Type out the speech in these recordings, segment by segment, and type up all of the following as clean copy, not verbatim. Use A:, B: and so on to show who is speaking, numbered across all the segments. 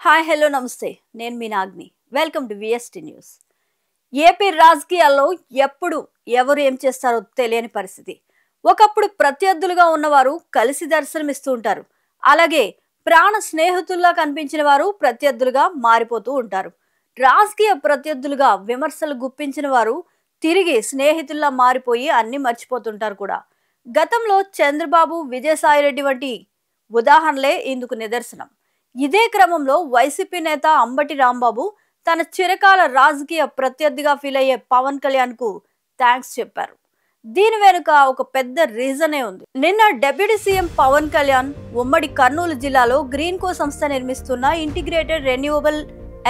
A: Hi hello namaste నేను మీ నాగ్ని welcome to VST news. AP రాజకీయాల్లో ఎప్పుడు ఎవరు ఏం చేస్తారో తెలియని పరిస్థితి. ఒకప్పుడు ప్రత్యర్థులుగా ఉన్నవారు కలిసి దర్శనమిస్తూ ఉంటారు. అలాగే ప్రాణ స్నేహితుల్లా కనిపించిన వారు ప్రత్యర్థులుగా మారిపోతూ ఉంటారు. రాజకీయ ప్రత్యర్థులుగా విమర్శలు గుప్పించిన వారు తిరిగి స్నేహితుల్లా మారిపోయి అన్ని మర్చిపోతుంటారు కూడా. గతంలో చంద్రబాబు, విజయసాయిరెడ్డి వంటి ఉదాహరణలే ఇందుకు నిదర్శనం. ఇదే క్రమంలో వైసీపీ నేత అంబటి రాంబాబు తన చిరకాల రాజకీయ ప్రత్యర్థిగా ఫీల్ అయ్యే పవన్ కళ్యాణ్ కు థ్యాంక్స్ చెప్పారు. దీని వెనుక ఒక పెద్ద రీజనే ఉంది. నిన్న డిప్యూటీ సీఎం పవన్ కళ్యాణ్ ఉమ్మడి కర్నూలు జిల్లాలో గ్రీన్ కో సంస్థ నిర్మిస్తున్న ఇంటిగ్రేటెడ్ రెన్యూవబుల్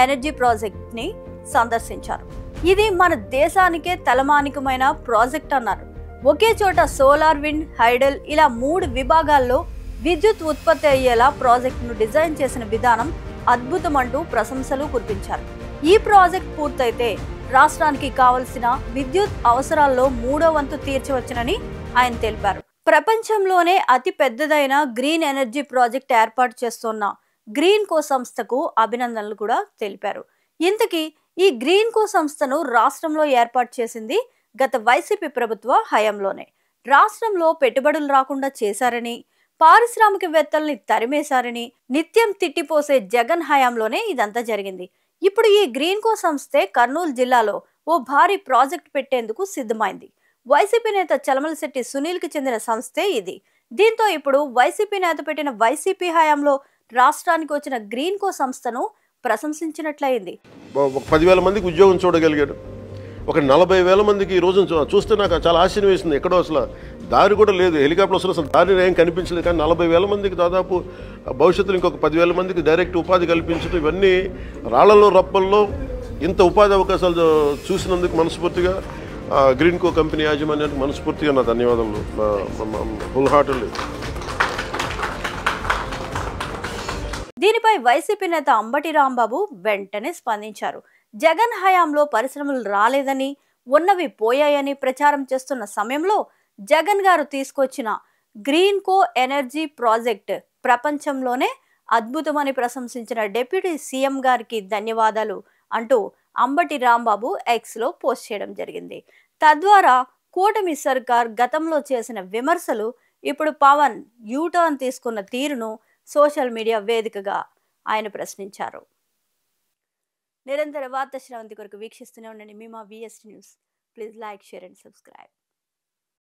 A: ఎనర్జీ ప్రాజెక్ట్ ని సందర్శించారు. ఇది మన దేశానికే తలమానికమైన ప్రాజెక్ట్ అన్నారు. ఒకే చోట సోలార్, విండ్, హైడల్ ఇలా 3 విభాగాల్లో విద్యుత్ ఉత్పత్తి అయ్యేలా ప్రాజెక్టును డిజైన్ చేసిన విధానం అద్భుతం అంటూ ప్రశంసలు కురిపించారు. ఈ ప్రాజెక్ట్ పూర్తయితే రాష్ట్రానికి కావలసిన విద్యుత్ అవసరాల్లో 3వ వంతు తీర్చవచ్చునని ఆయన తెలిపారు. ప్రపంచంలోనే అతి పెద్దదైన గ్రీన్ ఎనర్జీ ప్రాజెక్ట్ ఏర్పాటు చేస్తున్న గ్రీన్ కో సంస్థకు అభినందనలు కూడా తెలిపారు. ఇంతకీ ఈ గ్రీన్ కో సంస్థను రాష్ట్రంలో ఏర్పాటు చేసింది గత వైసీపీ ప్రభుత్వ హయాంలోనే. రాష్ట్రంలో పెట్టుబడులు రాకుండా చేశారని, పారిశ్రామికవేత్తల్ని తరిమేశారని నిత్యం తిట్టిపోసే జగన్ హయాంలోనే ఇదంతా జరిగింది. ఇప్పుడు ఈ గ్రీన్ కో సంస్థే కర్నూలు జిల్లాలో ఓ భారీ ప్రాజెక్ట్ పెట్టేందుకు సిద్ధమైంది. వైసీపీ నేత చలమలశెట్టి సునీల్ కి చెందిన సంస్థే ఇది. దీంతో ఇప్పుడు వైసీపీ నేత పెట్టిన వైసీపీ హయాంలో రాష్ట్రానికి వచ్చిన గ్రీన్ కో సంస్థను ప్రశంసించినట్లయింది.
B: 10,000 మందికి ఉద్యోగం చూడగలిగాడు. ఒక 40,000 మందికి ఈ రోజు చూస్తే నాకు చాలా ఆశ్చర్యం వేసింది. ఎక్కడో అసలు దారి కూడా లేదు, హెలికాప్టర్ అసలు దారి ఏం కనిపించలేదు. కానీ 40,000 మందికి దాదాపు భవిష్యత్తులో ఇంకొక 10,000 మందికి డైరెక్ట్ ఉపాధి కల్పించడం, ఇవన్నీ రాళ్లలో రప్పల్లో ఇంత ఉపాధి అవకాశాలు చూసినందుకు మనస్ఫూర్తిగా గ్రీన్ కో కంపెనీ యాజమాన్యానికి మనస్ఫూర్తిగా నా ధన్యవాదాలు. Full heartedly.
A: దీనిపై వైసీపీ నేత అంబటి రాంబాబు వెంటనే స్పందించారు. జగన్ హయాంలో పరిశ్రమలు రాలేదని, ఉన్నవి పోయాయని ప్రచారం చేస్తున్న సమయంలో జగన్ గారు తీసుకొచ్చిన గ్రీన్ కో ఎనర్జీ ప్రాజెక్ట్ ప్రపంచంలోనే అద్భుతమని ప్రశంసించిన డిప్యూటీ సీఎం గారికి ధన్యవాదాలు అంటూ అంబటి రాంబాబు ఎక్స్ లో పోస్ట్ చేయడం జరిగింది. తద్వారా కూటమి సర్కార్ గతంలో చేసిన విమర్శలు ఇప్పుడు పవన్ యూటర్న్ తీసుకున్న తీరును సోషల్ మీడియా వేదికగా ఆయన ప్రశ్నించారు. నిరంతర వార్తా శ్రవంతి కొరకు వీక్షిస్తూనే ఉండండి. మీ మా VST news. Please like, share and subscribe.